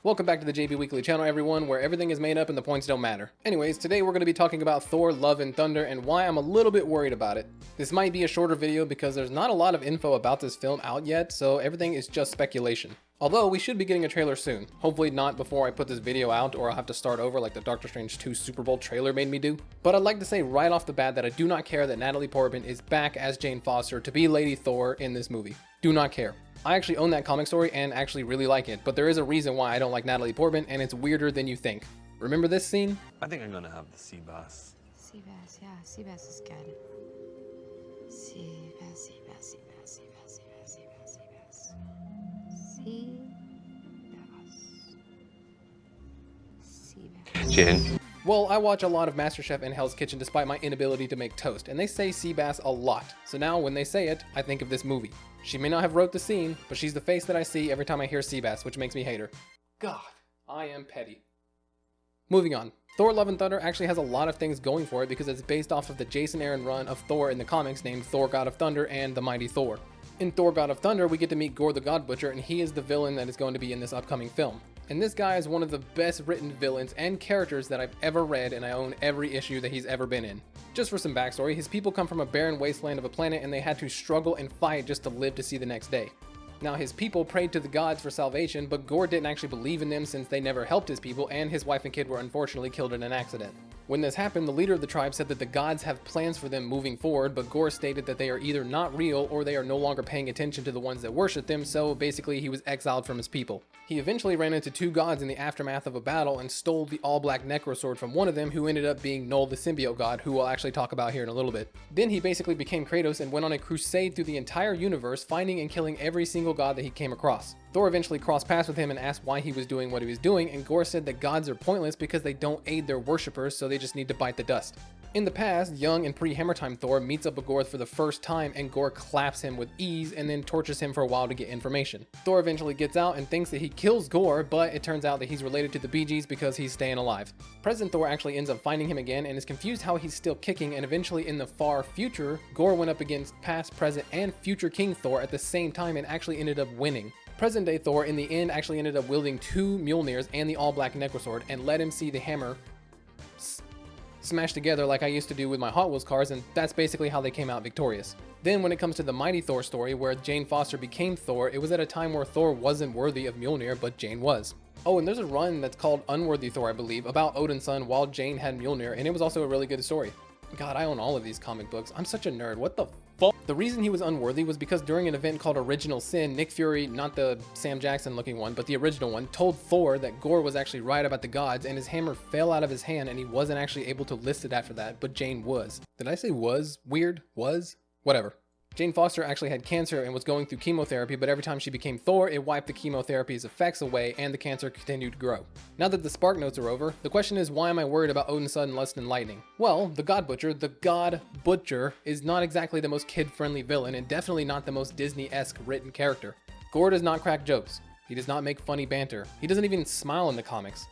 Welcome back to the JB Weekly channel, everyone, where everything is made up and the points don't matter. Anyways, today we're going to be talking about Thor Love and Thunder and why I'm a little bit worried about it. This might be a shorter video because there's not a lot of info about this film out yet, so everything is just speculation. Although we should be getting a trailer soon. Hopefully not before I put this video out or I'll have to start over like the Doctor Strange 2 Super Bowl trailer made me do. But I'd like to say right off the bat that I do not care that Natalie Portman is back as Jane Foster to be Lady Thor in this movie. Do not care. I actually own that comic story and actually really like it, but there is a reason why I don't like Natalie Portman, and it's weirder than you think. Remember this scene? I think I'm gonna have the sea bass. Sea bass, yeah, sea bass is good. Sea bass, sea bass, sea bass, sea bass, sea bass, sea bass, sea bass. Sea bass. Sea bass. Jane. Well, I watch a lot of MasterChef and Hell's Kitchen despite my inability to make toast, and they say sea bass a lot. So now when they say it, I think of this movie. She may not have wrote the scene, but she's the face that I see every time I hear sea bass, which makes me hate her. God, I am petty. Moving on. Thor Love and Thunder actually has a lot of things going for it because it's based off of the Jason Aaron run of Thor in the comics named Thor God of Thunder and the Mighty Thor. In Thor God of Thunder, we get to meet Gore the God Butcher, and he is the villain that is going to be in this upcoming film. And this guy is one of the best written villains and characters that I've ever read, and I own every issue that he's ever been in. Just for some backstory, his people come from a barren wasteland of a planet and they had to struggle and fight just to live to see the next day. Now his people prayed to the gods for salvation, but Gore didn't actually believe in them since they never helped his people, and his wife and kid were unfortunately killed in an accident. When this happened, the leader of the tribe said that the gods have plans for them moving forward, but Gore stated that they are either not real or they are no longer paying attention to the ones that worship them, so basically he was exiled from his people. He eventually ran into two gods in the aftermath of a battle and stole the all-black necrosword from one of them, who ended up being Null the symbiote god, who we'll actually talk about here in a little bit. Then he basically became Kratos and went on a crusade through the entire universe, finding and killing every single god that he came across. Thor eventually crossed paths with him and asked why he was doing what he was doing, and Gore said that gods are pointless because they don't aid their worshippers, so they just need to bite the dust. In the past, young and pre-Hammer Time Thor meets up with Gore for the first time, and Gore claps him with ease and then tortures him for a while to get information. Thor eventually gets out and thinks that he kills Gore, but it turns out that he's related to the Bee Gees because he's staying alive. President Thor actually ends up finding him again and is confused how he's still kicking, and eventually in the far future, Gore went up against past, present, and future King Thor at the same time and actually ended up winning. Present day Thor in the end actually ended up wielding two Mjolnirs and the all-black necrosword and let him see the hammer smash together like I used to do with my Hot Wheels cars, and that's basically how they came out victorious. Then when it comes to the Mighty Thor story where Jane Foster became Thor, it was at a time where Thor wasn't worthy of Mjolnir, but Jane was. Oh, and there's a run that's called Unworthy Thor, I believe, about Odin's son while Jane had Mjolnir, and it was also a really good story. God, I own all of these comic books. I'm such a nerd. What the fuck? The reason he was unworthy was because during an event called Original Sin, Nick Fury, not the Sam Jackson looking one, but the original one, told Thor that Gore was actually right about the gods and his hammer fell out of his hand and he wasn't actually able to list it after that, but Jane was. Did I say was? Weird? Was? Whatever. Jane Foster actually had cancer and was going through chemotherapy, but every time she became Thor, it wiped the chemotherapy's effects away and the cancer continued to grow. Now that the Spark Notes are over, the question is, why am I worried about Odin's son less than lightning? Well, the God Butcher is not exactly the most kid-friendly villain and definitely not the most Disney-esque written character. Gore does not crack jokes. He does not make funny banter. He doesn't even smile in the comics.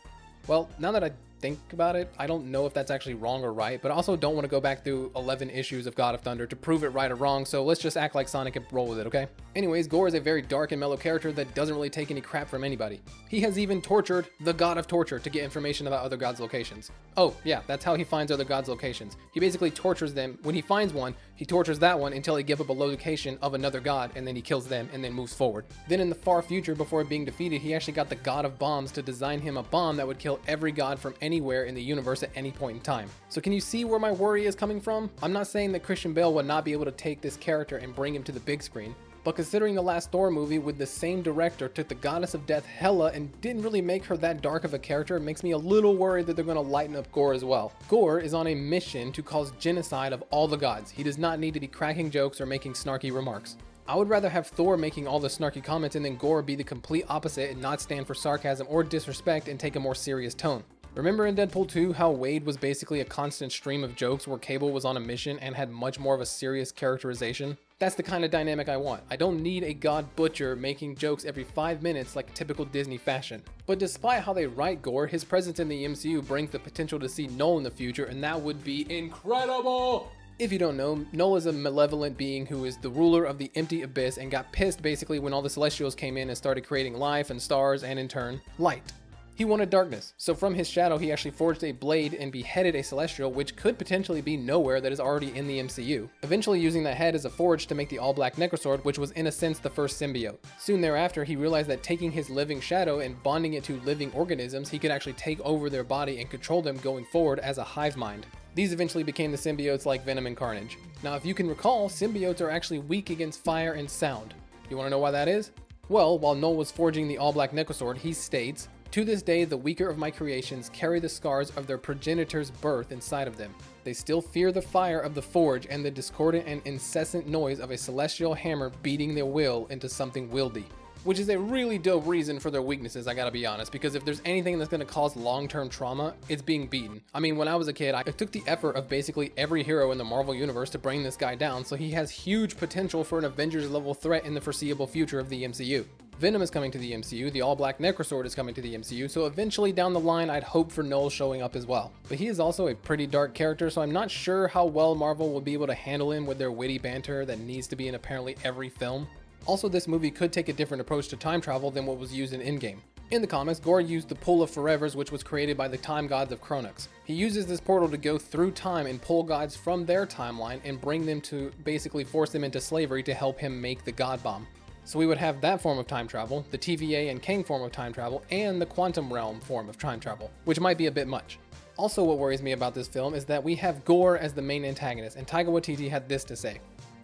Well, now that I think about it, I don't know if that's actually wrong or right, but I also don't want to go back through 11 issues of God of Thunder to prove it right or wrong, so let's just act like Sonic and roll with it, okay? Anyways, Gore is a very dark and mellow character that doesn't really take any crap from anybody. He has even tortured the God of Torture to get information about other gods' locations. Oh, yeah, that's how he finds other gods' locations. He basically tortures them. When he finds one, he tortures that one until he gives up a location of another god, and then he kills them and then moves forward. Then in the far future, before being defeated, he actually got the God of Bombs to design him a bomb that would kill every god from anywhere in the universe at any point in time. So can you see where my worry is coming from? I'm not saying that Christian Bale would not be able to take this character and bring him to the big screen, but considering the last Thor movie with the same director took the goddess of death Hela and didn't really make her that dark of a character, it makes me a little worried that they're going to lighten up Gore as well. Gore is on a mission to cause genocide of all the gods. He does not need to be cracking jokes or making snarky remarks. I would rather have Thor making all the snarky comments and then Gore be the complete opposite and not stand for sarcasm or disrespect and take a more serious tone. Remember in Deadpool 2 how Wade was basically a constant stream of jokes where Cable was on a mission and had much more of a serious characterization? That's the kind of dynamic I want. I don't need a God Butcher making jokes every 5 minutes like typical Disney fashion. But despite how they write Gore, his presence in the MCU brings the potential to see Null in the future, and that would be incredible! If you don't know, Null is a malevolent being who is the ruler of the empty abyss and got pissed basically when all the Celestials came in and started creating life and stars and in turn, light. He wanted darkness, so from his shadow he actually forged a blade and beheaded a Celestial, which could potentially be Nowhere that is already in the MCU, eventually using that head as a forge to make the all-black Necrosword, which was in a sense the first symbiote. Soon thereafter, he realized that taking his living shadow and bonding it to living organisms, he could actually take over their body and control them going forward as a hive mind. These eventually became the symbiotes like Venom and Carnage. Now, if you can recall, symbiotes are actually weak against fire and sound. You want to know why that is? Well, while Null was forging the all-black Necrosword, he states, "To this day, the weaker of my creations carry the scars of their progenitor's birth inside of them. They still fear the fire of the forge and the discordant and incessant noise of a celestial hammer beating their will into something wieldy." Which is a really dope reason for their weaknesses, I gotta be honest, because if there's anything that's gonna cause long-term trauma, it's being beaten. I mean, when I was a kid, I took the effort of basically every hero in the Marvel Universe to bring this guy down, so he has huge potential for an Avengers-level threat in the foreseeable future of the MCU. Venom is coming to the MCU, the all-black Necrosword is coming to the MCU, so eventually down the line I'd hope for Null showing up as well. But he is also a pretty dark character, so I'm not sure how well Marvel will be able to handle him with their witty banter that needs to be in apparently every film. Also, this movie could take a different approach to time travel than what was used in Endgame. In the comics, Gore used the Pull of Forevers, which was created by the time gods of Chronux. He uses this portal to go through time and pull gods from their timeline and bring them to basically force them into slavery to help him make the God Bomb. So we would have that form of time travel, the TVA and Kang form of time travel, and the quantum realm form of time travel, which might be a bit much. Also, what worries me about this film is that we have Gore as the main antagonist, and Taika Waititi had this to say.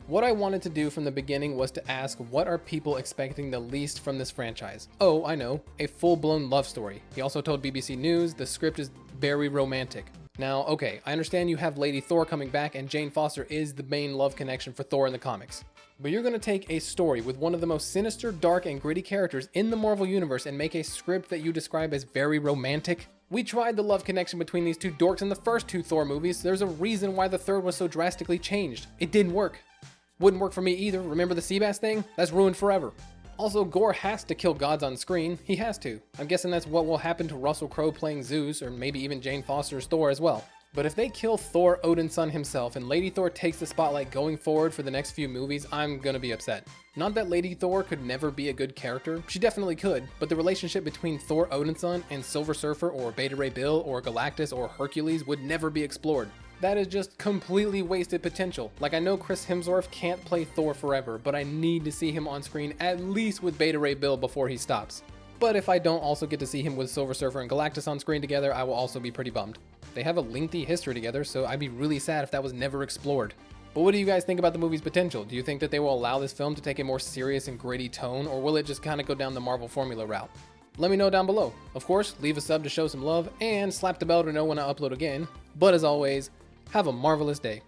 "What I wanted to do from the beginning was to ask, what are people expecting the least from this franchise? Oh, I know, a full-blown love story." He also told BBC News the script is very romantic. Now, okay, I understand you have Lady Thor coming back and Jane Foster is the main love connection for Thor in the comics. But you're going to take a story with one of the most sinister, dark, and gritty characters in the Marvel Universe and make a script that you describe as very romantic? We tried the love connection between these two dorks in the first two Thor movies. There's a reason why the third was so drastically changed. It didn't work. Wouldn't work for me either. Remember the Seabass thing? That's ruined forever. Also, Gore has to kill gods on screen. He has to. I'm guessing that's what will happen to Russell Crowe playing Zeus, or maybe even Jane Foster's Thor as well. But if they kill Thor, Odin's son himself, and Lady Thor takes the spotlight going forward for the next few movies, I'm gonna be upset. Not that Lady Thor could never be a good character, she definitely could, but the relationship between Thor, Odin's son, and Silver Surfer, or Beta Ray Bill, or Galactus, or Hercules would never be explored. That is just completely wasted potential. Like, I know Chris Hemsworth can't play Thor forever, but I need to see him on screen at least with Beta Ray Bill before he stops. But if I don't also get to see him with Silver Surfer and Galactus on screen together, I will also be pretty bummed. They have a lengthy history together, so I'd be really sad if that was never explored. But what do you guys think about the movie's potential? Do you think that they will allow this film to take a more serious and gritty tone, or will it just kind of go down the Marvel formula route? Let me know down below. Of course, leave a sub to show some love, and slap the bell to know when I upload again. But as always, have a marvelous day.